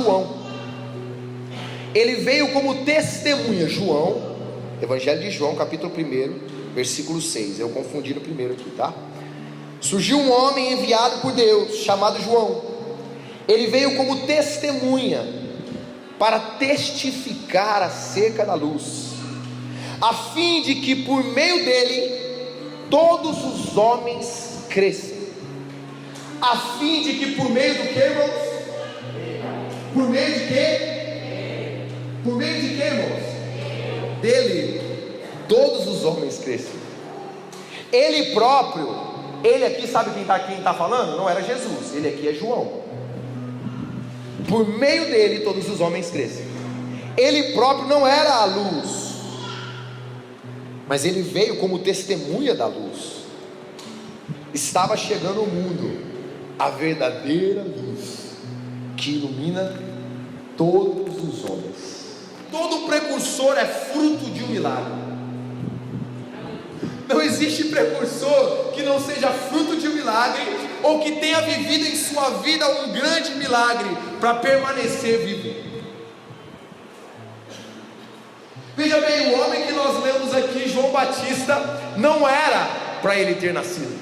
João. Ele veio como testemunha. João, Evangelho de João, capítulo 1, versículo 6. Eu confundi no primeiro aqui, tá? Surgiu um homem enviado por Deus, chamado João. Ele veio como testemunha, para testificar acerca da luz, a fim de que por meio dele todos os homens cresçam. A fim de que por meio do que, irmãos? Por meio de quê? Por meio de quê, irmãos? Dele todos os homens cresçam. Ele próprio, ele aqui, sabe quem está falando? Não era Jesus, ele aqui é João. Por meio dele todos os homens crescem. Ele próprio não era a luz, mas ele veio como testemunha da luz. Estava chegando ao mundo a verdadeira luz, que ilumina todos os homens. Todo precursor é fruto de um milagre. Não existe precursor que não seja fruto de um milagre, ou que tenha vivido em sua vida um grande milagre para permanecer vivo. Veja bem, o homem que nós lemos aqui, João Batista, não era para ele ter nascido.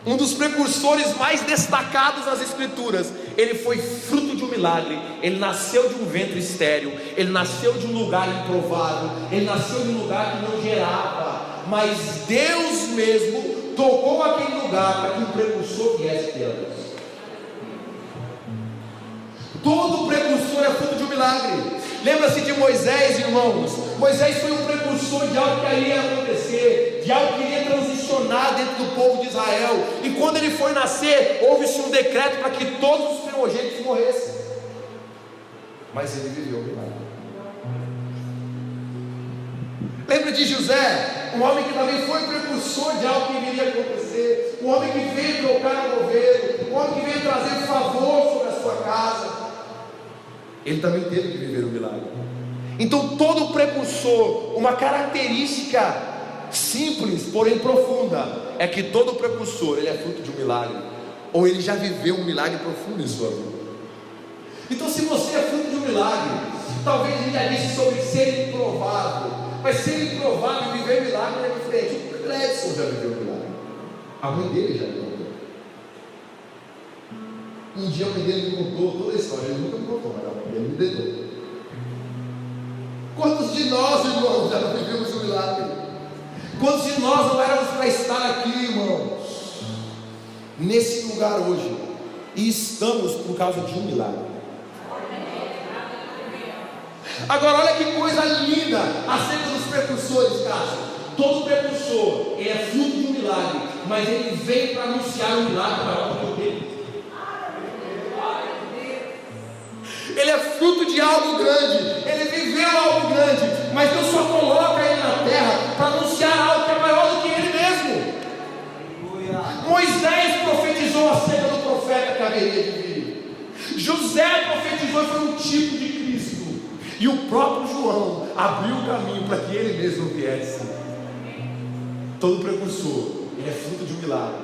Um dos precursores mais destacados nas Escrituras, ele foi fruto de um milagre. Ele nasceu de um ventre estéril, ele nasceu de um lugar improvável, ele nasceu de um lugar que não gerava, mas Deus mesmo tocou aquele lugar para que um precursor viesse ter a luz. Todo precursor é fruto de um milagre. Lembra-se de Moisés, irmãos? Moisés foi um precursor de algo que iria acontecer, de algo que iria transicionar dentro do povo de Israel. E quando ele foi nascer, houve-se um decreto para que todos os primogênitos morressem. Mas ele viveu o milagre. Lembra de José, um homem que também foi precursor de algo que iria acontecer, um homem que veio trocar o governo, um homem que veio trazer favor sobre a sua casa. Ele também teve que viver o milagre. Então todo precursor, uma característica simples, porém profunda, é que todo precursor, ele é fruto de um milagre, ou ele já viveu um milagre profundo em sua vida. Então se você é fruto de um milagre, talvez a gente já disse sobre ser improvável, mas ser improvável e viver milagre é diferente. O Clédson já viveu um milagre, a mãe dele já viveu. Um dia a mãe dele me contou toda a história. Ele nunca me contou, mas a mãe dele me detou. Quantos de nós, irmãos, já não vivemos um milagre? Quantos de nós não éramos para estar aqui, irmãos, nesse lugar hoje, e estamos por causa de um milagre? Agora olha que coisa linda acerca dos precursores, Cássio. Todo precursor, ele é fruto de um milagre, mas ele veio para anunciar um milagre maior do que o dele. Ele é fruto de algo grande, ele viveu algo grande, mas Deus só coloca ele na terra para anunciar algo que é maior do que ele mesmo. Moisés profetizou acerca do profeta que haveria de vir. José profetizou e foi um tipo de Cristo. E o próprio João abriu o caminho para que ele mesmo viesse. Todo precursor, ele é fruto de um milagre,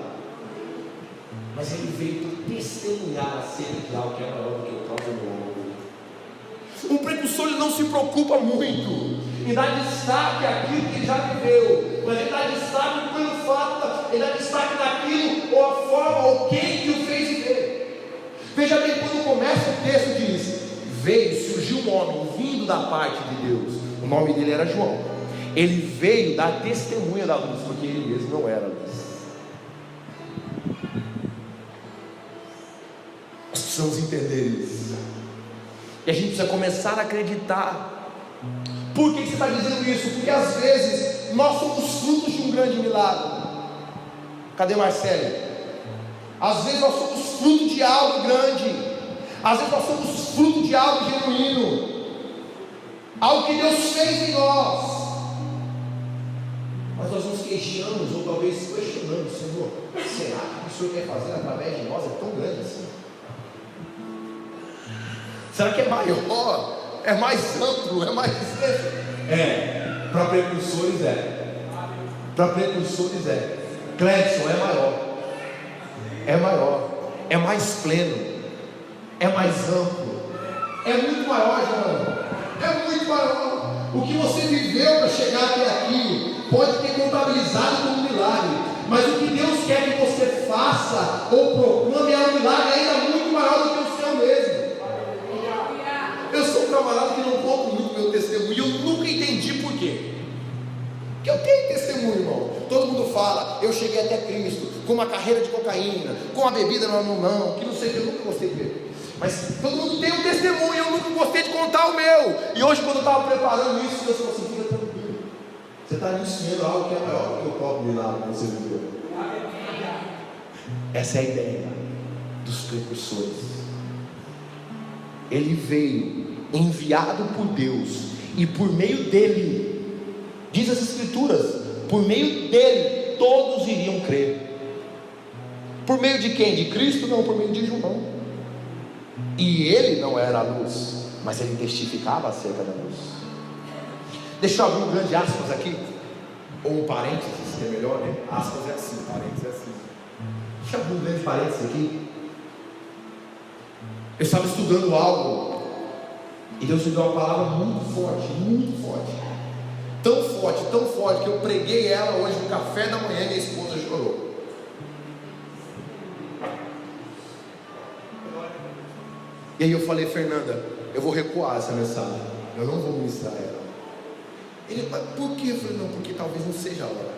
mas ele veio para testemunhar acerca de algo que é maior do que o próprio homem. Um precursor, ele não se preocupa muito em dar destaque àquilo que ele já viveu, mas ele dá destaque pelo fato, ele dá destaque naquilo, ou a forma, ou quem que o fez viver. Veja bem, quando começa o texto diz: veio, surgiu um homem vindo da parte de Deus. O nome dele era João. Ele veio dar testemunha da luz, porque ele mesmo não era a luz. Nós precisamos entender isso. E a gente precisa começar a acreditar. Por que você está dizendo isso? Porque às vezes nós somos frutos de um grande milagre. Cadê Marcelo? Às vezes nós somos fruto de algo grande. Às vezes nós somos fruto de algo genuíno, algo que Deus fez em nós, mas nós nos queixamos, ou talvez questionamos: Senhor, será que o Senhor quer fazer através de nós é tão grande assim? Será que é maior, é mais amplo, é mais extenso? Para precursores para precursores Clédson é maior, é mais pleno, é mais amplo, é muito maior, João. É muito maior. O que você viveu para chegar até aqui pode ter contabilizado como um milagre, mas o que Deus quer que você faça ou proclame é um milagre ainda muito maior do que o seu mesmo. Eu sou um camarada que não conto muito meu testemunho e eu nunca entendi por quê. Porque eu tenho testemunho, irmão. Todo mundo fala, eu cheguei até Cristo com uma carreira de cocaína, com a bebida na mão, que não sei o que, eu nunca gostei de beber. Mas todo mundo tem um testemunho, eu nunca gostei de contar o meu. E hoje, quando eu estava preparando isso, Deus falou assim: fica tranquilo, você está iniciando algo que é maior do que o próprio milagre que você viveu. Essa é a ideia dos precursores. Ele veio enviado por Deus, e por meio dele, diz as Escrituras, por meio dele todos iriam crer. Por meio de quem? De Cristo? Não, por meio de João. E ele não era a luz, mas ele testificava acerca da luz. Deixa eu abrir um grande aspas aqui, ou um parênteses, que é melhor, né? Aspas é assim, parênteses é assim. Deixa eu abrir um grande parênteses aqui. Eu estava estudando algo, e Deus me deu uma palavra muito forte, muito forte. Tão forte, que eu preguei ela hoje no café da manhã e minha esposa chorou. E aí eu falei: Fernanda, eu vou recuar essa mensagem, eu não vou ministrar ela. Ele: mas por quê? Eu falei: não, porque talvez não seja a hora.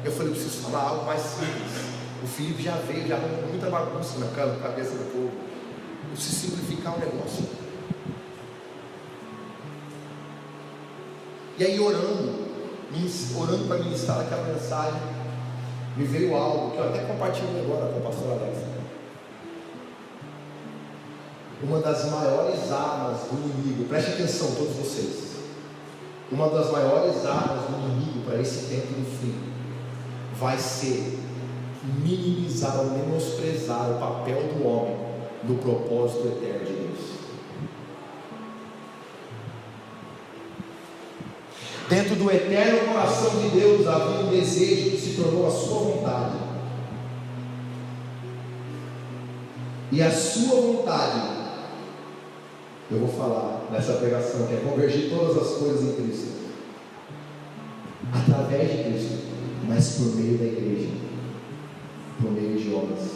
Eu falei: eu preciso falar algo mais simples. O Felipe já veio, já arrumou muita bagunça na cabeça do povo. Eu preciso simplificar o negócio. E aí, orando para ministrar aquela mensagem, me veio algo que eu até compartilhei agora com a pastora Alexa. Uma das maiores armas do inimigo, preste atenção todos vocês, uma das maiores armas do inimigo para esse tempo do fim vai ser minimizar ou menosprezar o papel do homem no propósito eterno de Deus. Dentro do eterno coração de Deus havia um desejo que se tornou a sua vontade, e a sua vontade, eu vou falar nessa pregação, que é convergir todas as coisas em Cristo, através de Cristo, mas por meio da igreja, por meio de obras.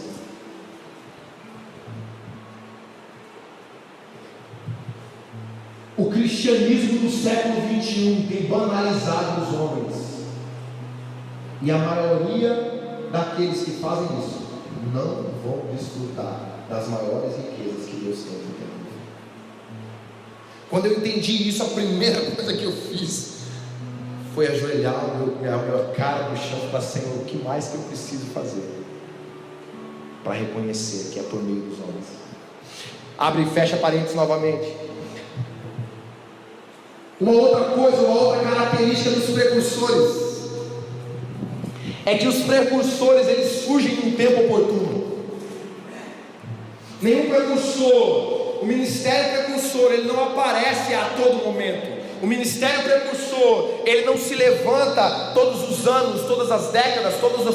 O cristianismo do século XXI tem banalizado os homens, e a maioria daqueles que fazem isso não vão desfrutar das maiores riquezas que Deus tem no tempo. Quando eu entendi isso, a primeira coisa que eu fiz foi ajoelhar a minha cara no chão para: Senhor, o que mais que eu preciso fazer para reconhecer que é por meio dos homens? Abre e fecha parênteses novamente. Uma outra característica dos precursores é que os precursores, eles surgem em um tempo oportuno. Nenhum precursor, o ministério precursor, ele não aparece a todo momento. O ministério precursor, ele não se levanta todos os anos, todas as décadas, todos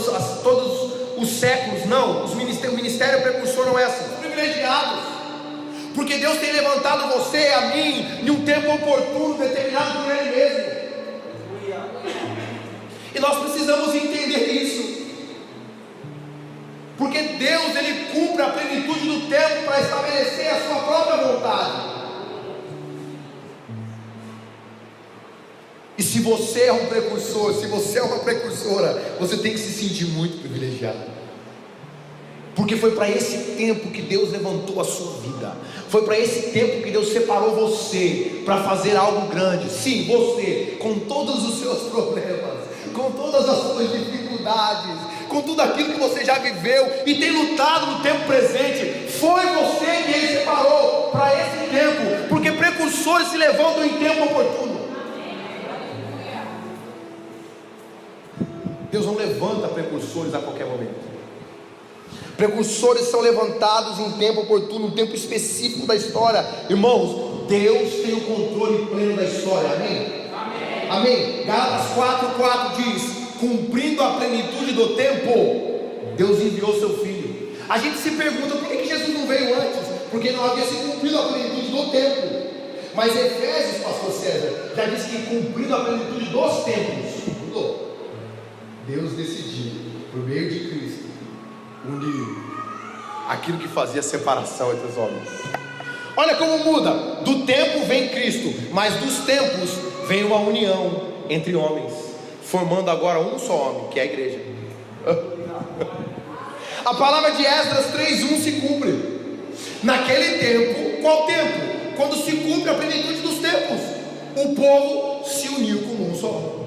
os séculos. Não, o ministério precursor não é assim. Os privilegiados, porque Deus tem levantado você e a mim em um tempo oportuno, determinado por Ele mesmo. E nós precisamos entender isso, porque Deus, Ele cumpre a plenitude do tempo para estabelecer a sua própria vontade. E se você é um precursor, se você é uma precursora, você tem que se sentir muito privilegiado, porque foi para esse tempo que Deus levantou a sua vida, foi para esse tempo que Deus separou você para fazer algo grande. Sim, você, com todos os seus problemas, com todas as suas dificuldades, com tudo aquilo que você já viveu e tem lutado no tempo presente, foi você que Ele separou para esse tempo, porque precursores se levantam em tempo oportuno. Deus não levanta precursores a qualquer momento. Precursores são levantados em tempo oportuno, um tempo específico da história. Irmãos, Deus tem o controle pleno da história, amém? Amém. Amém. Gálatas 4:4 diz: cumprindo a plenitude do tempo, Deus enviou seu Filho. A gente se pergunta por que Jesus não veio antes? Porque não havia se cumprido a plenitude do tempo. Mas Efésios, pastor César, já disse que cumprido a plenitude dos tempos, mudou. Deus decidiu, por meio de Cristo, unir aquilo que fazia separação entre os homens. Olha como muda: do tempo vem Cristo, mas dos tempos vem uma união entre homens, formando agora um só homem, que é a igreja. A palavra de Esdras 3:1 se cumpre. Naquele tempo, qual tempo? Quando se cumpre a plenitude dos tempos, o povo se uniu como um só.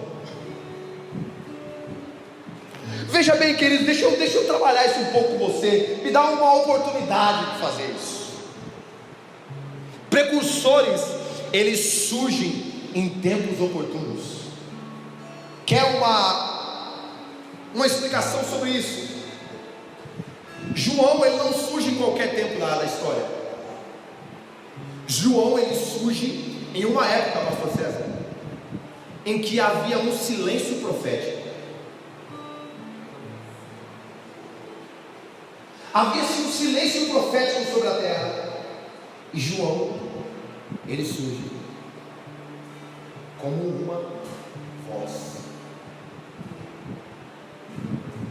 Veja bem, queridos, deixa eu trabalhar isso um pouco com você. Me dá uma oportunidade de fazer isso. Precursores, eles surgem em tempos oportunos. Quer uma explicação sobre isso? João, ele não surge em qualquer tempo da história. João, ele surge em uma época, pastor César, em que havia um silêncio profético. Havia-se um silêncio profético sobre a terra. E João, ele surge como uma voz.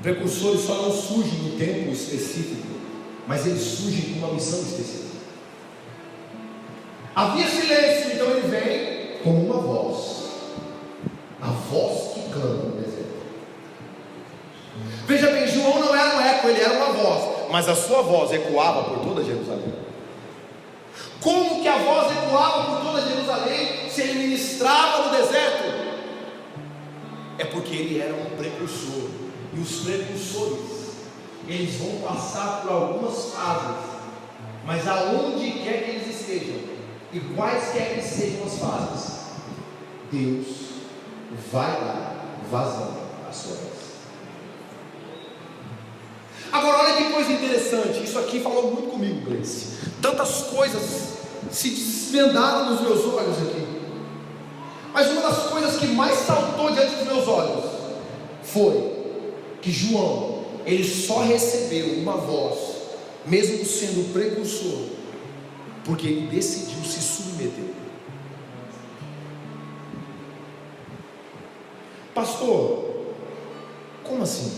Precursores só não surgem no tempo específico, mas eles surgem com uma missão específica. Havia silêncio, então ele vem como uma voz, a voz que clama no deserto. Veja bem, João não era um eco, ele era uma voz, mas a sua voz ecoava por toda Jerusalém. Como que a voz ecoava por toda Jerusalém se ele ministrava no deserto? É porque ele era um precursor, e os precursores, eles vão passar por algumas fases, mas aonde quer que eles estejam, e quaisquer que sejam as fases, Deus vai lá vazando a sua voz. Agora olha que coisa interessante, isso aqui falou muito comigo, Gleice. Tantas coisas se desvendaram nos meus olhos aqui, mas uma das coisas que mais saltou diante dos meus olhos foi que João, ele só recebeu uma voz, mesmo sendo precursor, porque ele decidiu se submeter. Pastor, como assim?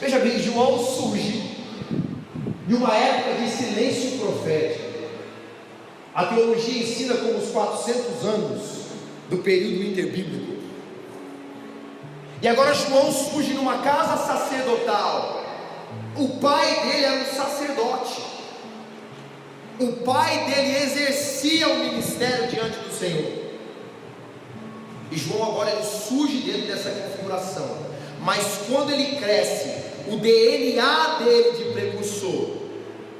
Veja bem, João surge em uma época de silêncio profético. A teologia ensina como os 400 anos do período interbíblico. E agora João surge numa casa sacerdotal. O pai dele era um sacerdote. O pai dele exercia o ministério diante do Senhor. E João agora ele surge dentro dessa configuração. Mas quando ele cresce, o DNA dele de precursor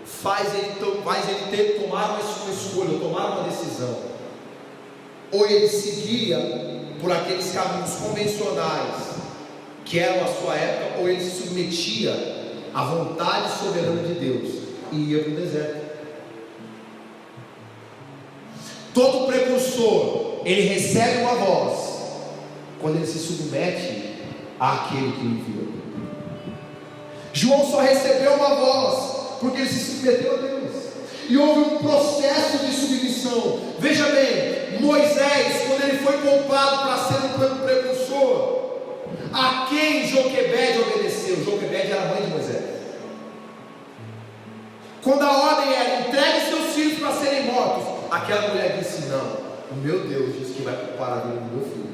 faz ele ter que tomar uma escolha, tomar uma decisão. Ou ele seguia por aqueles caminhos convencionais que eram a sua época, ou ele se submetia à vontade soberana de Deus e ia para o deserto. Todo precursor, ele recebe uma voz quando ele se submete àquele que enviou. João só recebeu uma voz porque ele se submeteu a Deus, e houve um processo de submissão. Veja bem, Moisés, quando ele foi poupado para ser um precursor, a quem Joquebede obedeceu? Joquebede era a mãe de Moisés. Quando a ordem era: entregue seus filhos para serem mortos, aquela mulher disse: não, o meu Deus disse que vai poupar a vida do meu filho.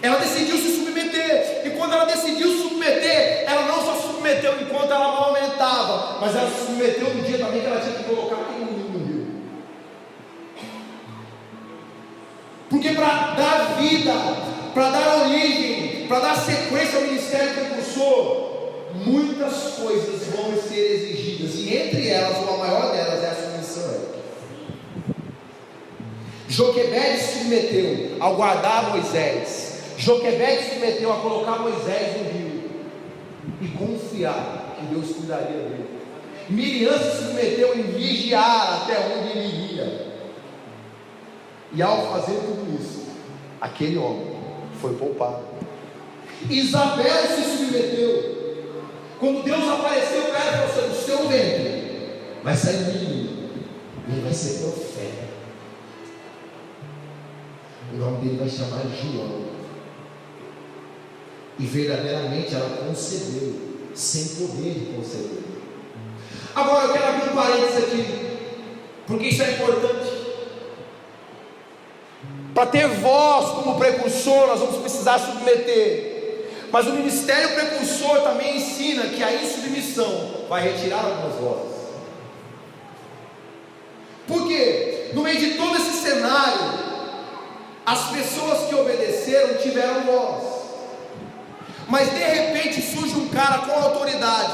Ela decidiu se submeter, e quando ela decidiu submeter, ela não só submeteu enquanto ela amamentava, mas ela se submeteu no dia também que ela tinha que colocar aquele menino no rio. Porque para dar vida, para dar origem, para dar sequência ao ministério precursor, muitas coisas vão ser exigidas, e entre elas, ou a maior delas, é a submissão. Joquebede se submeteu ao guardar Moisés. Joquebede se submeteu a colocar Moisés no rio e confiar que Deus cuidaria dele. Miriam se submeteu em vigiar até onde ele iria. E ao fazer tudo isso, aquele homem foi poupado. Isabel se submeteu. Quando Deus apareceu para ela e falou: do seu ventre vai sair um menino, ele vai ser profeta, o nome dele vai chamar João. E verdadeiramente ela concebeu, sem poder de conceber. Agora eu quero abrir um parênteses aqui, porque isso é importante. Para ter voz como precursor, nós vamos precisar submeter. Mas o ministério precursor também ensina que a insubmissão vai retirar algumas vozes. Por quê? No meio de todo esse cenário, as pessoas que obedeceram tiveram voz. Mas de repente surge um cara com autoridade,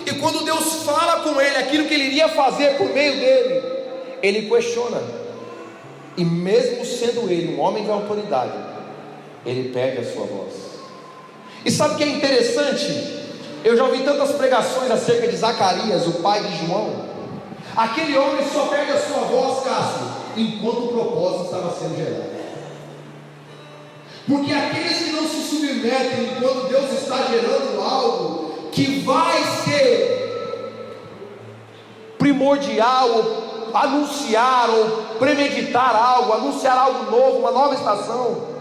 e quando Deus fala com ele aquilo que ele iria fazer por meio dele, ele questiona. E mesmo sendo ele um homem de autoridade, ele perde a sua voz. E sabe o que é interessante? Eu já ouvi tantas pregações acerca de Zacarias, o pai de João. Aquele homem só perde a sua voz, Cássio, enquanto o propósito estava sendo gerado. Porque aqueles que não se submetem enquanto Deus está gerando algo que vai ser primordial, ou anunciar, ou premeditar algo, anunciar algo novo, uma nova estação,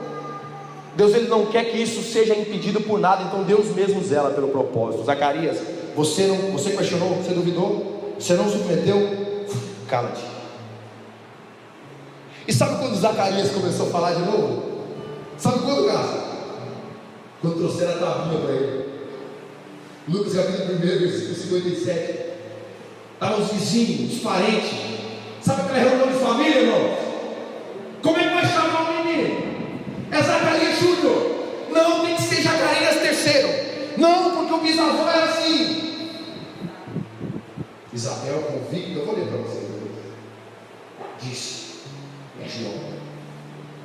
Deus ele não quer que isso seja impedido por nada. Então Deus mesmo zela pelo propósito. Zacarias, você questionou, você duvidou, você não submeteu, cala-te. E sabe quando Zacarias começou a falar de novo? Sabe quando, Cássio? Quando trouxeram a tabuinha para ele. Lucas capítulo 1, versículo 57. Estavam os vizinhos, os parentes. Sabe aquela reunião de família, irmão? Como é que vai chamar o menino? É Zacarias Júnior. Não, tem que ser Zacarias III. Não, porque o bisavô era assim. Isabel convicta, eu vou ler para vocês. Disse: é João.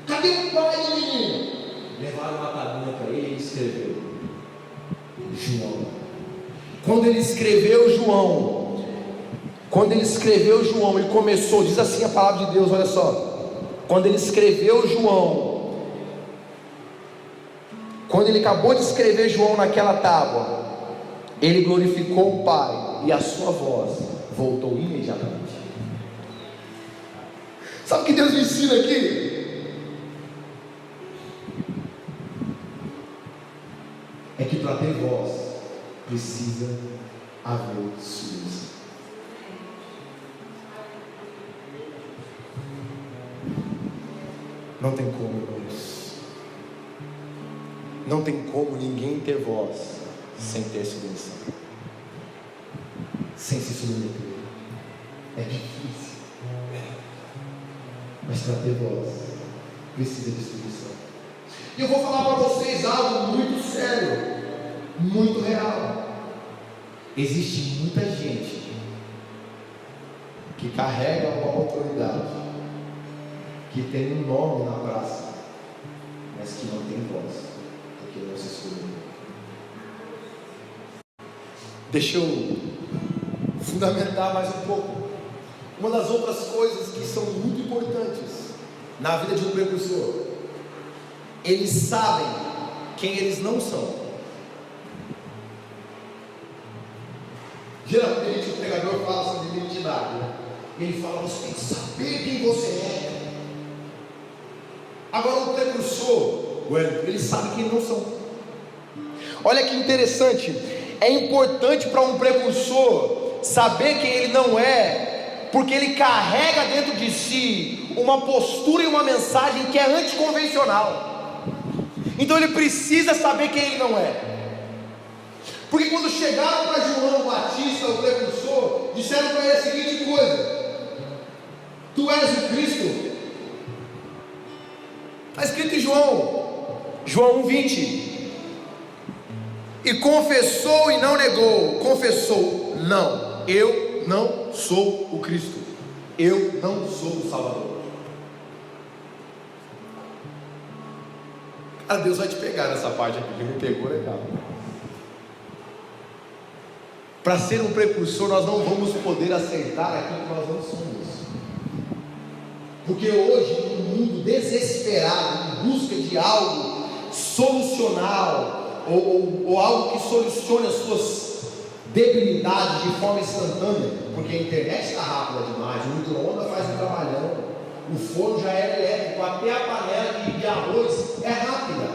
Cadê o pai do menino? Levaram uma tabuinha para ele e escreveu João. Quando ele escreveu João e começou, diz assim a palavra de Deus, olha só. Quando ele escreveu João, quando ele acabou de escrever João naquela tábua, ele glorificou o Pai e a sua voz voltou imediatamente. Sabe o que Deus me ensina aqui? É que para ter voz precisa haver submissão. Não tem como, irmãos. Não tem como ninguém ter voz sem ter submissão, sem se submeter. É difícil, mas para ter voz precisa de submissão. E eu vou falar para vocês algo muito sério, muito real. Existe muita gente que carrega uma autoridade, que tem um nome na praça, mas que não tem voz, porque não se submete. Deixa eu fundamentar mais um pouco. Uma das outras coisas que são muito importantes na vida de um precursor: eles sabem quem eles não são. Geralmente o pregador fala sobre identidade, né? Ele fala: você tem que saber quem você é. Agora o precursor, ele sabe quem não são. Olha que interessante. É importante para um precursor saber quem ele não é, porque ele carrega dentro de si uma postura e uma mensagem que é anticonvencional. Então ele precisa saber quem ele não é. Porque quando chegaram para João Batista, o precursor, disseram para ele a seguinte coisa: tu és o Cristo. Está escrito em João 1:20. E confessou e não negou. Confessou: não, eu não sou o Cristo, eu não sou o Salvador. Cara, Deus vai te pegar nessa parte aqui, que me pegou legal. Para ser um precursor, nós não vamos poder aceitar aquilo que nós não somos. Porque hoje, num mundo desesperado, em busca de algo solucional, ou algo que solucione as suas debilidade de forma instantânea, porque a internet está rápida demais, o micro-ondas faz um trabalhão, o forno já é elétrico, até a panela de arroz é rápida,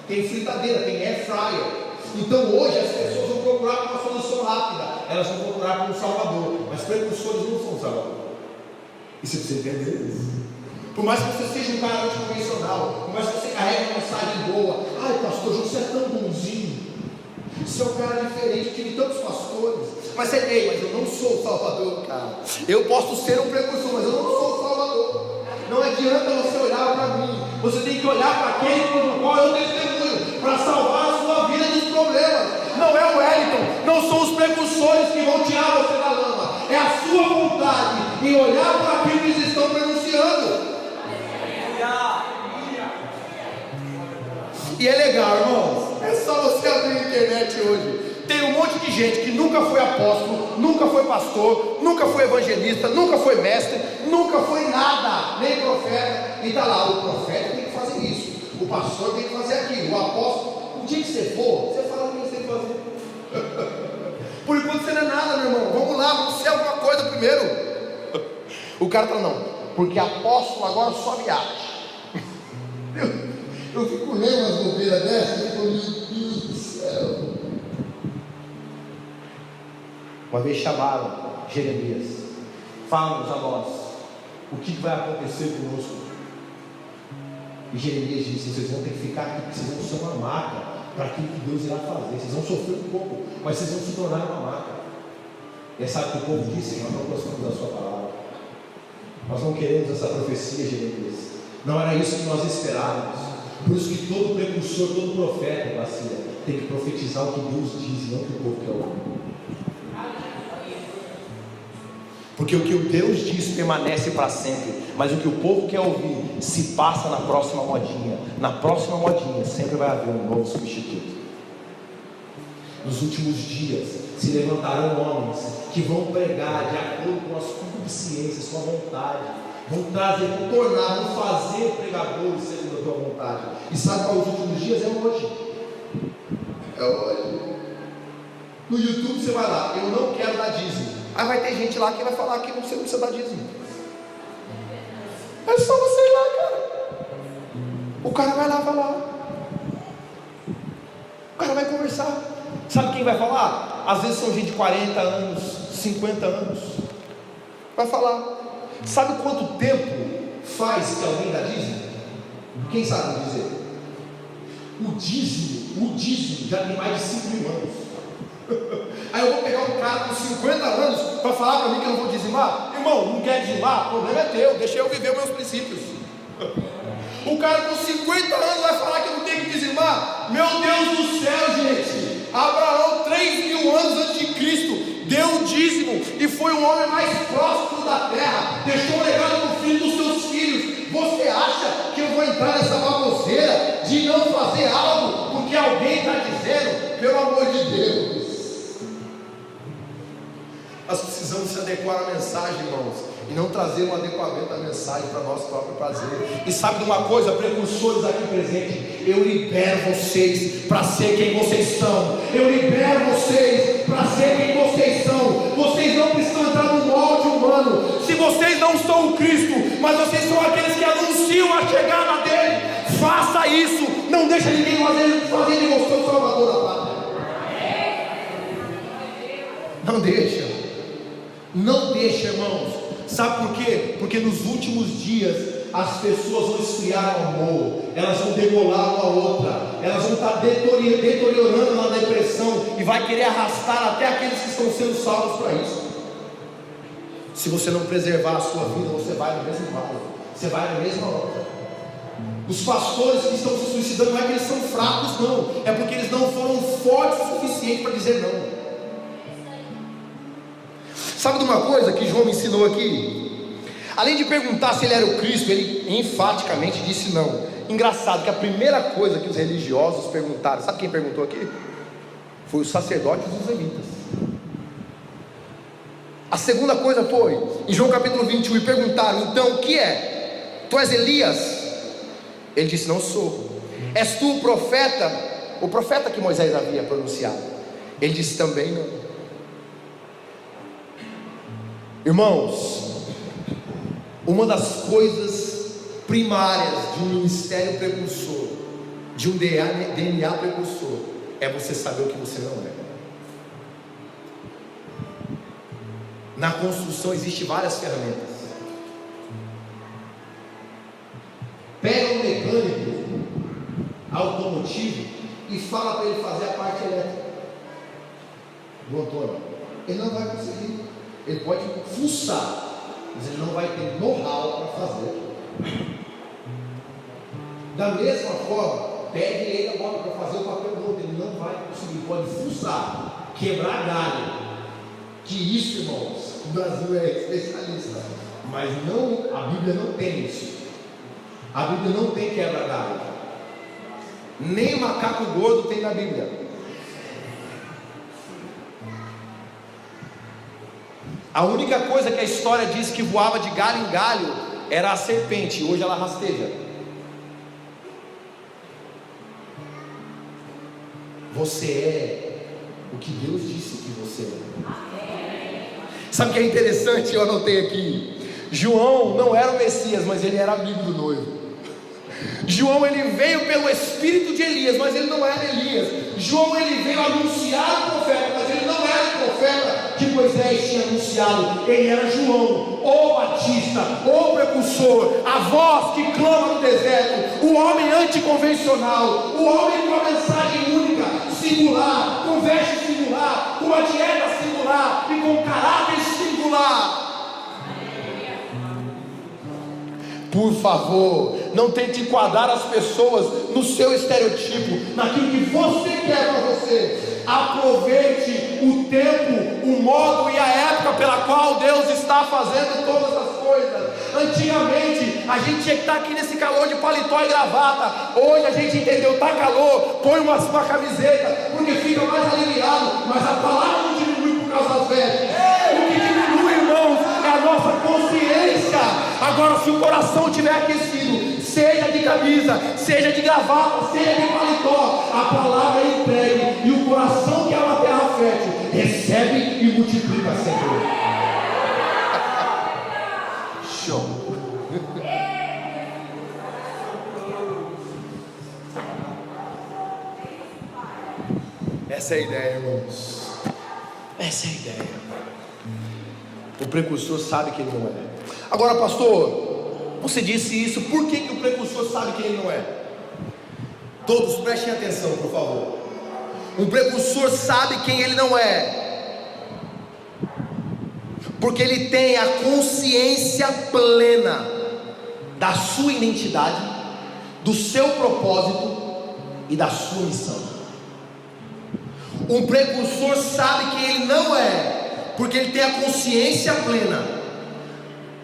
tem fritadeira, tem air fryer. Então hoje as pessoas vão procurar uma solução rápida, elas vão procurar por um salvador, mas precursores não são salvador. E você precisa entender isso. Por mais que você seja um cara anticonvencional, por mais que você carregue uma mensagem boa, ai pastor, você é tão bonzinho, você é um cara diferente, eu tive tantos pastores, mas eu não sou o salvador, cara. Eu posso ser um precursor, mas eu não sou o salvador. Não adianta você olhar para mim, você tem que olhar para aquele por qual eu testemunho, para salvar a sua vida dos problemas. Não é o Wellington, não são os precursores que vão tirar você da lama, é a sua vontade em olhar para aquilo que eles estão pronunciando. E é legal, irmãos, é só você abrir a internet hoje, tem um monte de gente que nunca foi apóstolo, nunca foi pastor, nunca foi evangelista, nunca foi mestre, nunca foi nada, nem profeta, e está lá, o profeta tem que fazer isso, o pastor tem que fazer aquilo, o apóstolo, o dia que você for, você fala o que você tem que fazer. Por enquanto você não é nada, meu irmão, vamos lá, vamos ser alguma coisa primeiro. O cara fala, não, porque apóstolo agora sobe arte. Eu fico lendo umas bobeiras dessas e falo, meu Deus do céu. Uma vez chamaram Jeremias, fala-nos a nós, o que vai acontecer conosco? E Jeremias disse, vocês vão ter que ficar aqui, porque vocês vão ser uma marca para aquilo que Deus irá fazer. Vocês vão sofrer um pouco, mas vocês vão se tornar uma marca. E sabe o que o povo disse? Nós não gostamos da sua palavra, nós não queremos essa profecia, Jeremias. Não era isso que nós esperávamos. Por isso que todo precursor, todo profeta, Bacia, tem que profetizar o que Deus diz, não o que o povo quer ouvir. Porque o que o Deus diz permanece para sempre, mas o que o povo quer ouvir se passa na próxima modinha. Na próxima modinha sempre vai haver um novo substituto. Nos últimos dias se levantarão homens que vão pregar de acordo com as concupiscências, com a vontade, vão trazer, vão tornar, vão fazer pregadores segundo a tua vontade. E sabe qual os últimos dias? É hoje. É hoje. No YouTube você vai lá, eu não quero dar dízimo. Aí vai ter gente lá que vai falar que você não precisa dar dízimo. É só você ir lá, cara. O cara vai lá falar. O cara vai conversar. Sabe quem vai falar? Às vezes são gente de 40 anos, 50 anos. Vai falar. Sabe quanto tempo faz que alguém dá dízimo? Quem sabe dizer? O dízimo já tem mais de 5.000 anos. Aí eu vou pegar um cara com 50 anos para falar para mim que eu não vou dizimar? Irmão, não quer dizimar? O problema é teu, deixa eu viver os meus princípios. O cara com 50 anos vai falar que eu não tenho que dizimar? Meu Deus do céu, gente! Abraão, 3.000 anos antes de Cristo, deu o dízimo e foi o homem mais próspero da terra, deixou um legado para o filho dos seus filhos. Você acha que eu vou entrar nessa baboseira de não fazer algo porque alguém está dizendo? Pelo amor de Deus! Nós precisamos se adequar à mensagem, irmãos, e não trazer um adequamento à mensagem para nosso próprio prazer. E sabe de uma coisa, precursores aqui presentes, eu libero vocês para ser quem vocês são. Eu libero vocês para ser quem vocês são. Vocês não precisam entrar no molde humano. Se vocês não são o Cristo, mas vocês são aqueles que anunciam a chegada dele, faça isso. Não deixa ninguém fazer de você o salvador da pátria. Não deixa. Não deixa, irmãos. Sabe por quê? Porque nos últimos dias as pessoas vão esfriar o amor, elas vão demolar uma outra, elas vão estar deteriorando na depressão e vai querer arrastar até aqueles que estão sendo salvos para isso. Se você não preservar a sua vida, você vai no mesmo mal, você vai na mesma hora. Os pastores que estão se suicidando não é que eles são fracos, não, é porque eles não foram fortes o suficiente para dizer não. Sabe de uma coisa que João me ensinou aqui? Além de perguntar se ele era o Cristo, ele enfaticamente disse não. Engraçado que a primeira coisa que os religiosos perguntaram, sabe quem perguntou aqui? Foi os sacerdotes e os levitas. A segunda coisa foi, em João capítulo 21, e perguntaram, então o que é? Tu és Elias? Ele disse, não sou. És tu o profeta que Moisés havia pronunciado? Ele disse, também não. Irmãos, uma das coisas primárias de um ministério precursor, de um DNA precursor, é você saber o que você não é. Na construção existem várias ferramentas. Pega um mecânico automotivo e fala para ele fazer a parte elétrica do Antônio. Ele não vai conseguir. Ele pode fuçar, mas ele não vai ter know-how para fazer. Da mesma forma, pede ele agora para fazer o papel do outro. Ele não vai conseguir. Pode fuçar, quebrar galho. Que isso, irmãos, o Brasil é especialista, mas não, a Bíblia não tem isso. A Bíblia não tem quebra-galho. Nem macaco gordo tem na Bíblia. A única coisa que a história diz que voava de galho em galho era a serpente. Hoje ela rasteja. Você é o que Deus disse que você é. Sabe o que é interessante? Eu anotei aqui. João não era o Messias, mas ele era amigo do noivo. João, ele veio pelo espírito de Elias, mas ele não era Elias. João, ele veio anunciar o profeta, mas ele não era o profeta que Moisés tinha anunciado. Ele era João, o Batista, o precursor, a voz que clama no deserto, o homem anticonvencional, o homem com a mensagem única, singular, com veste singular, com a dieta singular e com caráter singular. Por favor, não tente enquadrar as pessoas no seu estereotipo, naquilo que você quer para você. Aproveite o tempo, o modo e a época pela qual Deus está fazendo todas as coisas. Antigamente, a gente tinha que estar aqui nesse calor de paletó e gravata. Hoje a gente entendeu, está calor, põe uma camiseta, porque fica mais aliviado. Mas a palavra não diminui por causa das vestes. O que diminui, irmãos, é a nossa consciência. Agora, se o coração estiver aquecido, seja de camisa, seja de gravata, seja de paletó, a palavra é entregue, e o coração que é uma terra fértil recebe e multiplica sempre. Show. Essa é a ideia, irmãos. Essa é a ideia. O precursor sabe que ele não é. Agora, pastor, você disse isso, por que o precursor sabe que ele não é? Todos prestem atenção, por favor. Um precursor sabe quem ele não é, porque ele tem a consciência plena da sua identidade, do seu propósito e da sua missão. Um precursor sabe quem ele não é, porque ele tem a consciência plena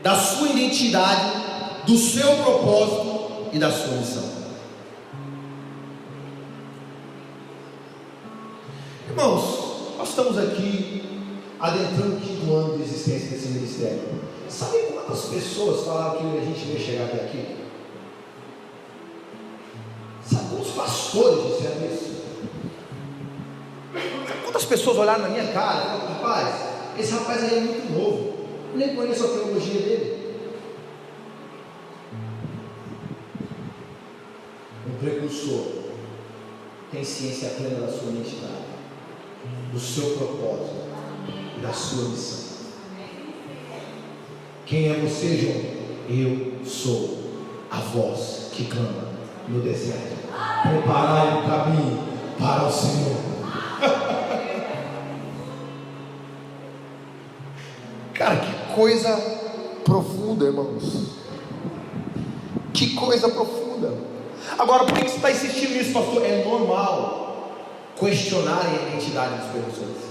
da sua identidade, do seu propósito e da sua missão. Irmãos, nós estamos aqui adentrando o 5º ano de existência desse ministério. Sabe quantas pessoas falaram que a gente ia chegar até aqui? Sabe quantos pastores disseram isso? Sabe quantas pessoas olharam na minha cara e falaram: rapaz, esse rapaz aí é muito novo, eu nem conheço a teologia dele. Um precursor tem ciência plena da sua identidade, do seu propósito e da sua missão. Quem é você, João? Eu sou a voz que clama no deserto: preparai o caminho para o Senhor. Cara, que coisa profunda, irmãos. Que coisa profunda. Agora, por que você está insistindo nisso, pastor? É normal questionarem a identidade dos precursores.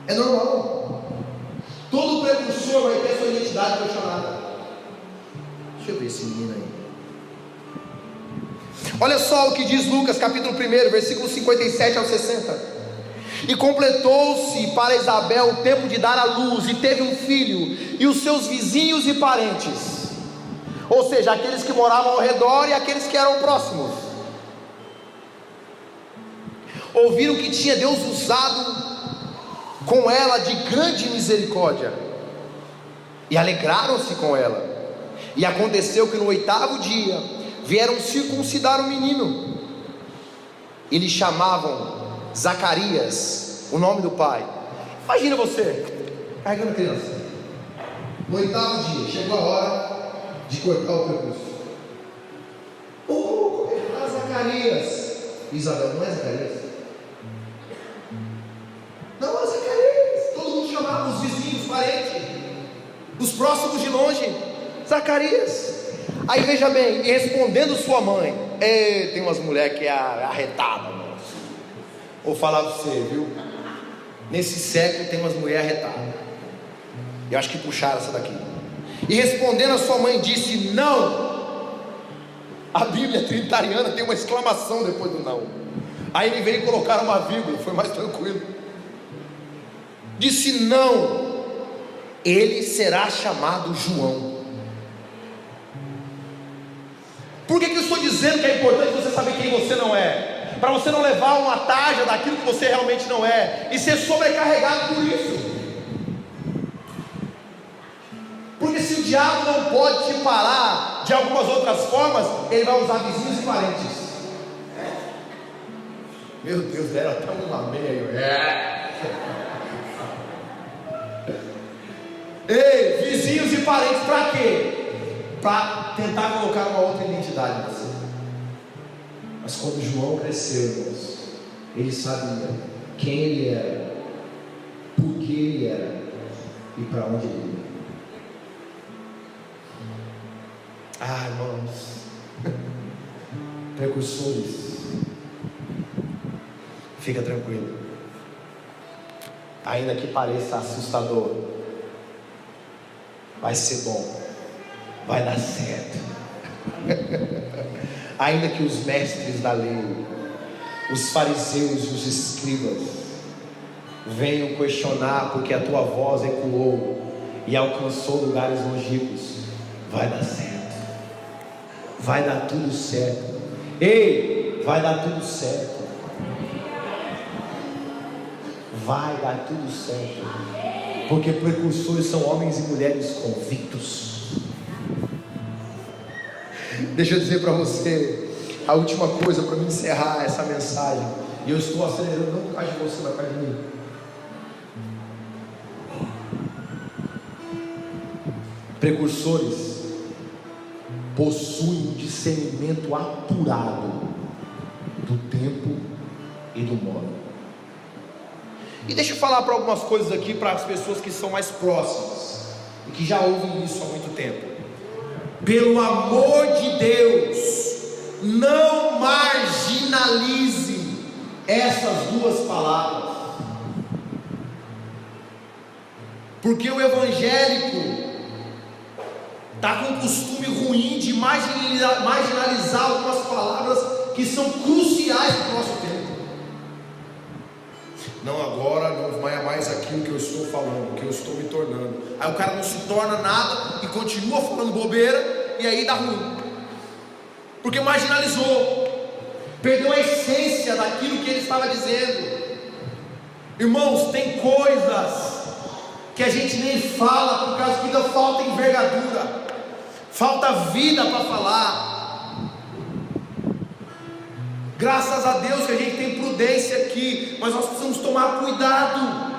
É normal. Todo precursor vai ter sua identidade questionada. Deixa eu ver esse menino aí. Olha só o que diz Lucas capítulo 1, versículo 57 ao 60. E completou-se para Isabel o tempo de dar à luz, e teve um filho, e os seus vizinhos e parentes, ou seja, aqueles que moravam ao redor e aqueles que eram próximos, ouviram que tinha Deus usado com ela de grande misericórdia, e alegraram-se com ela. E aconteceu que no 8º dia vieram circuncidar o menino, e lhe chamavam Zacarias, o nome do pai. Imagina você carregando criança. No 8º dia chegou a hora de cortar o prepúcio. Zacarias. Isabel, não é Zacarias? Não é Zacarias. Todo mundo chamava os vizinhos, parentes, os próximos de longe, Zacarias. Aí veja bem, e respondendo sua mãe, tem umas mulheres que é arretada, moço. Vou falar para você, viu? Nesse século tem umas mulheres arretadas. Eu acho que puxaram essa daqui. E respondendo a sua mãe, disse: não. A Bíblia trinitariana tem uma exclamação depois do não. Aí ele veio colocar uma vírgula, foi mais tranquilo. Disse: não, ele será chamado João. Por que eu estou dizendo que é importante você saber quem você não é? Para você não levar uma tarja daquilo que você realmente não é, e ser sobrecarregado por isso. Porque se o diabo não pode te parar de algumas outras formas, ele vai usar vizinhos e parentes. Meu Deus, era até um lameio. Ei, vizinhos e parentes, para quê? Para tentar colocar uma outra identidade em você. Mas quando João cresceu, irmãos, ele sabia quem ele era, por que ele era e para onde ele ia. Irmãos, precursores, fica tranquilo, ainda que pareça assustador, vai ser bom, vai dar certo. Ainda que os mestres da lei, os fariseus e os escribas venham questionar porque a tua voz ecoou e alcançou lugares longínquos, vai dar certo. Vai dar tudo certo. Ei, vai dar tudo certo. Vai dar tudo certo. Porque precursores são homens e mulheres convictos. Deixa eu dizer para você a última coisa para me encerrar essa mensagem. E eu estou acelerando não por causa de você, mas por causa de mim. Precursores possuem um discernimento apurado do tempo e do modo. E deixa eu falar para algumas coisas aqui para as pessoas que são mais próximas e que já ouvem isso há muito tempo. Pelo amor de Deus, não marginalize essas duas palavras, porque o evangélico está com um costume ruim de marginalizar algumas palavras que são cruciais para o nosso tempo. Não, agora não é mais aquilo que eu estou falando, que eu estou me tornando. Aí o cara não se torna nada e continua falando bobeira, e aí dá ruim, porque marginalizou, perdeu a essência daquilo que ele estava dizendo. Irmãos, tem coisas que a gente nem fala por causa que ainda falta envergadura, falta vida para falar. Graças a Deus que a gente tem prudência aqui, mas nós precisamos tomar cuidado.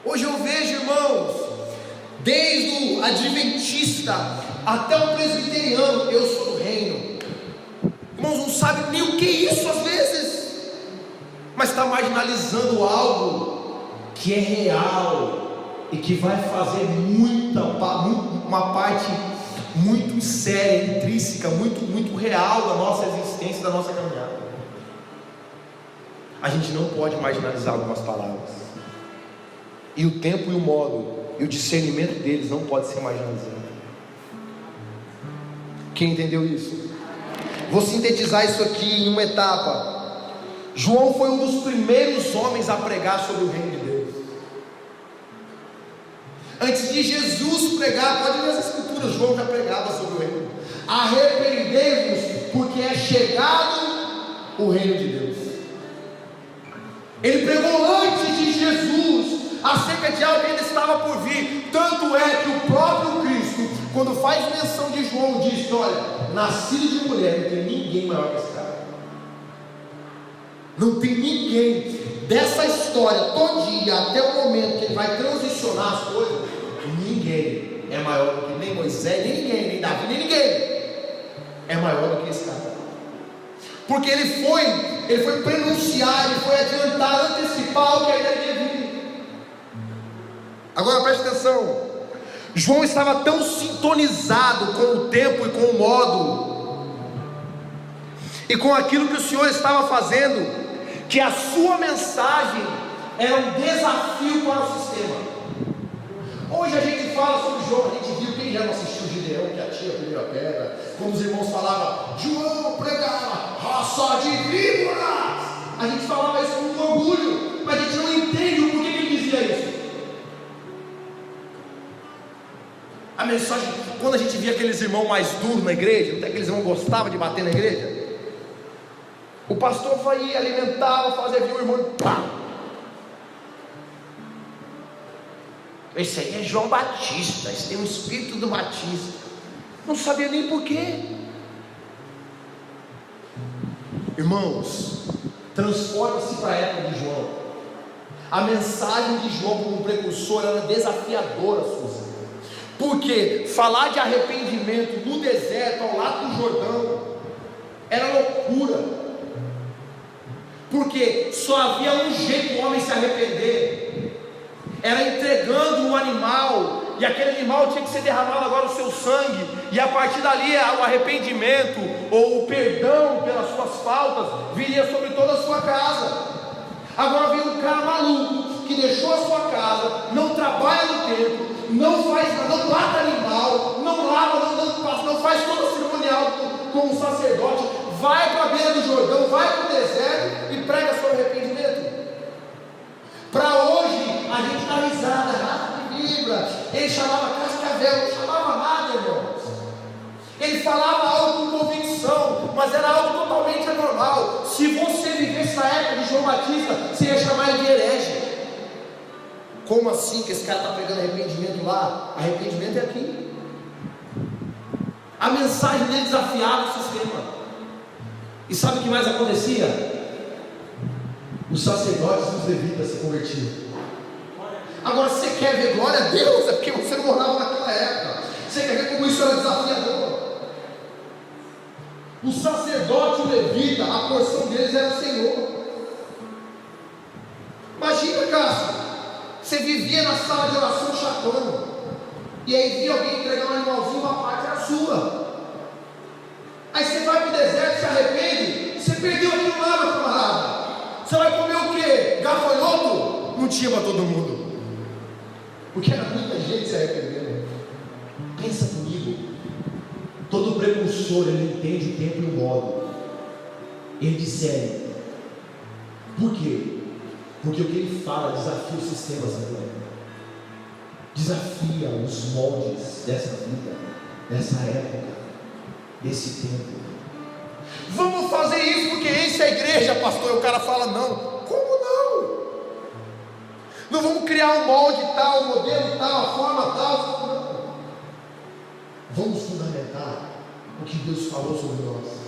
Hoje eu vejo, irmãos, desde o adventista até o presbiteriano, eu sou do reino. Irmãos, não sabe nem o que é isso às vezes, mas está marginalizando algo que é real e que vai fazer uma parte muito séria, intrínseca, muito real da nossa existência, da nossa caminhada. A gente não pode marginalizar algumas palavras, e o tempo e o modo e o discernimento deles não pode ser marginalizado. Quem entendeu isso? Vou sintetizar isso aqui em uma etapa. João foi um dos primeiros homens a pregar sobre o reino de Deus. Antes de Jesus pregar, pode ler as escrituras, João já pregava sobre o reino. Arrependei-vos, porque é chegado o reino de Deus. acerca de algo que ainda estava por vir. Tanto é que o próprio Cristo, quando faz menção de João, diz: olha, nascido de mulher, não tem ninguém maior que esse cara. Não tem ninguém dessa história todinha até o momento que ele vai transicionar as coisas. Ninguém é maior do que nem Moisés, nem ninguém, nem Davi, nem ninguém é maior do que esse cara. Porque ele foi prenunciar, ele foi adiantar, antecipar o que ainda iria vir. Agora preste atenção. João estava tão sintonizado com o tempo e com o modo, e com aquilo que o Senhor estava fazendo, que a sua mensagem era um desafio para o sistema. Hoje a gente fala sobre João, a gente viu, quem já não assistiu Gideão, que atira a primeira pedra, quando os irmãos falavam: João pregava raça de víboras, a gente falava isso com orgulho, mas a gente não entende o porquê que ele dizia isso. A mensagem, quando a gente via aqueles irmãos mais duros na igreja, até aqueles irmãos gostavam de bater na igreja, o pastor ia, alimentava, fazia vir o irmão e pá. Esse aí é João Batista, esse tem o espírito do Batista. Não sabia nem porquê. Irmãos, transforma-se para a época de João. A mensagem de João como precursor era desafiadora, Suzy. Porque falar de arrependimento no deserto, ao lado do Jordão, era loucura. Porque só havia um jeito do homem se arrepender: era entregando um animal, e aquele animal tinha que ser derramado agora o seu sangue, e a partir dali o arrependimento ou o perdão pelas suas faltas viria sobre toda a sua casa. Agora vem um cara maluco que deixou a sua casa, não trabalha no templo, não mata animal, não lava, não faz todo o cerimonial como sacerdote, vai para a beira do Jordão, vai para o deserto e prega sobre arrependimento. Para hoje a gente dá risada, nada que vibra. Ele chamava cascavel, não chamava nada, irmãos. Ele falava algo com convicção, mas era algo totalmente anormal. Se você vivesse na época de João Batista, você ia chamar ele de herege. Como assim que esse cara está pregando arrependimento lá? Arrependimento é aqui. A mensagem dele desafiava o sistema. E sabe o que mais acontecia? Os sacerdotes e os levitas se convertiam. Agora, se você quer ver glória a Deus, é porque você não morava naquela época. Você quer ver como isso era desafiador? O sacerdote e o levita, a porção deles era o Senhor. Imagina, Cássio, você vivia na sala de oração chapando, e aí via alguém entregar um animalzinho, uma parte era sua. Aí você vai para o deserto, se arrepende, você perdeu aquilo lá, meu camarada. Você vai comer o quê? Gafanhoto? Não tinha para todo mundo, porque era muita gente se arrependendo. Pensa comigo. Todo precursor, ele entende o tempo e o modo. Ele discerne. Por quê? Porque o que ele fala desafia os sistemas da época, desafia os moldes dessa vida, dessa época, desse tempo. Vamos fazer isso porque isso é a igreja, pastor. E o cara fala: não. Como não? Não vamos criar um molde tal, um modelo tal, a forma tal. Não. Vamos fundamentar o que Deus falou sobre nós.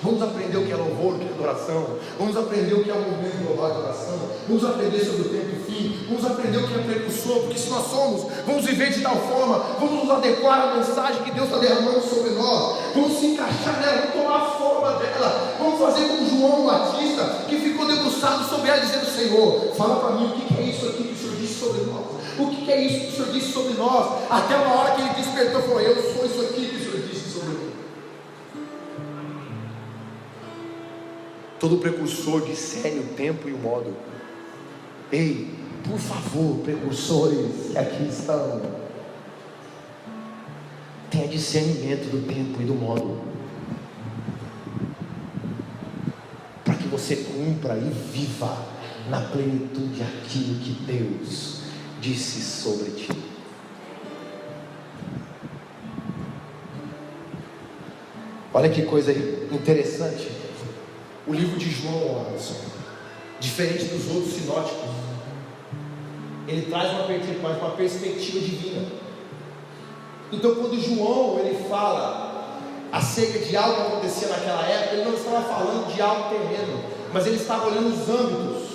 Vamos aprender o que é louvor, o que é adoração. Vamos aprender o que é o movimento global de adoração. Vamos aprender sobre o tempo e fim. Vamos aprender o que é precursor, porque se nós somos, vamos viver de tal forma. Vamos nos adequar à mensagem que Deus está derramando sobre nós. Vamos se encaixar nela, vamos tomar a forma dela. Vamos fazer como João Batista, que ficou debruçado sobre ela, dizendo: Senhor, fala para mim o que é isso aqui que o Senhor disse sobre nós. O que é isso que o Senhor disse sobre nós? Até uma hora que ele despertou e falou: eu sou isso aqui que o Senhor disse sobre mim. Todo precursor discerne o tempo e o modo. Ei, por favor, precursores que aqui estão, tenha discernimento do tempo e do modo, para que você cumpra e viva na plenitude aquilo que Deus disse sobre ti. Olha que coisa interessante. O livro de João, diferente dos outros sinóticos, ele traz uma perspectiva divina. Então quando João ele fala acerca de algo que acontecia naquela época, ele não estava falando de algo terreno, mas ele estava olhando os âmbitos.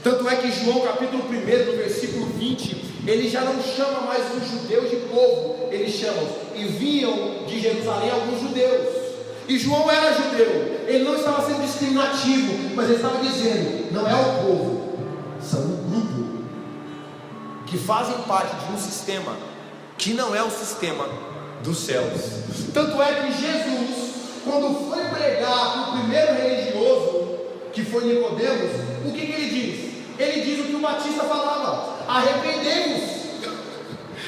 Tanto é que João capítulo 1, no versículo 20, ele já não chama mais os judeus de povo, ele chama, e vinham de Jerusalém alguns judeus. E João era judeu, ele não estava sendo discriminativo, mas ele estava dizendo, não é o povo, são um grupo que fazem parte de um sistema que não é o sistema dos céus. Tanto é que Jesus, quando foi pregar para o primeiro religioso, que foi Nicodemos, o que ele diz? Ele diz o que o Batista falava: arrependei-vos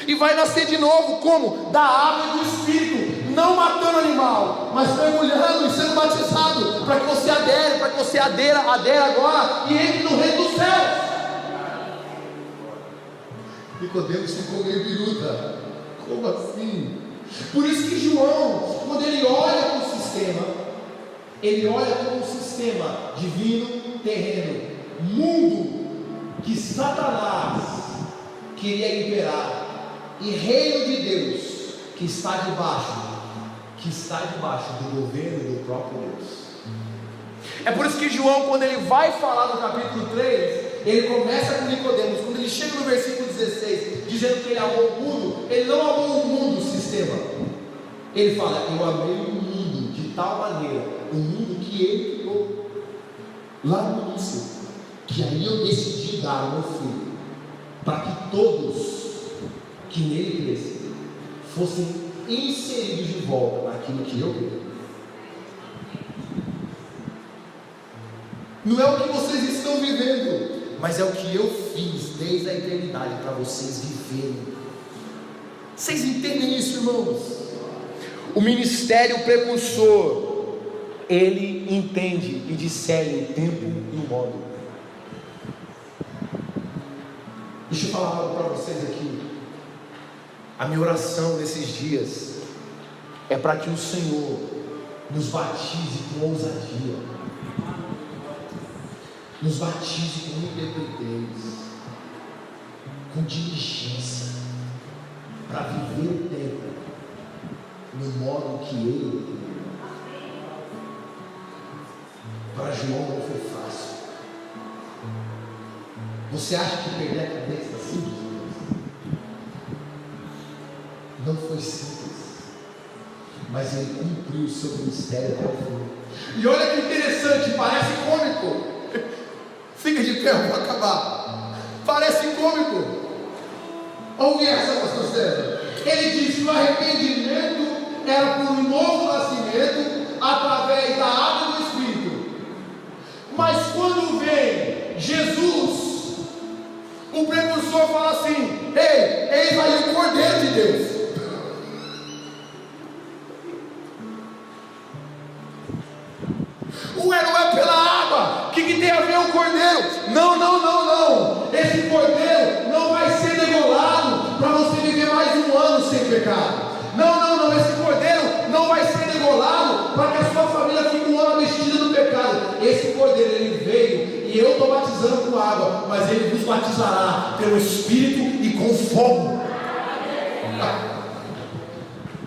e vai nascer de novo, como? Da água e do Espírito, não matando animal, mas mergulhando e sendo batizado, para que você adere, para que você adere agora e entre no reino dos céus. Nicodemos ficou meio biruta. Como assim? Por isso que João, quando ele olha para o sistema, ele olha como um sistema divino, terreno, mundo que Satanás queria imperar, e reino de Deus que está debaixo do governo do próprio Deus. É por isso que João, quando ele vai falar no capítulo 3, ele começa com Nicodemos. Quando ele chega no versículo 16, dizendo que ele amou o mundo, ele não amou o mundo, o sistema. Ele fala, eu amei o mundo de tal maneira, o mundo que ele criou lá no início, que aí eu decidi dar ao meu filho, para que todos que nele crescem fossem inseridos de volta naquilo que eu criei. Não é o que vocês estão vivendo, mas é o que eu fiz desde a eternidade para vocês viverem. Vocês entendem isso, irmãos? O ministério precursor, ele entende e discerne o tempo e o modo. Deixa eu falar algo para vocês aqui. A minha oração nesses dias é para que o Senhor nos batize com ousadia, nos batize com intrepidez, com diligência, para viver o tempo no modo que Ele tem. Para João não foi fácil. Você acha que perder a cabeça é simples? Não foi simples, mas ele cumpriu o seu ministério até o fim. E olha que interessante, parece cômico. Fica de pé para acabar. Parece cômico. Ouve essa, pastor César. Ele disse que o arrependimento era por um novo nascimento através da água e do Espírito. Mas quando vem Jesus, o precursor fala assim: ei, eis aí o Cordeiro de Deus. Ué, não é pela água. O que tem a ver o cordeiro? Não. Esse cordeiro não vai ser degolado para você viver mais um ano sem pecado. Não. Esse cordeiro não vai ser degolado para que a sua família fique um ano vestida do pecado. Esse cordeiro, ele veio, e eu estou batizando com água, mas ele vos batizará pelo Espírito e com fogo.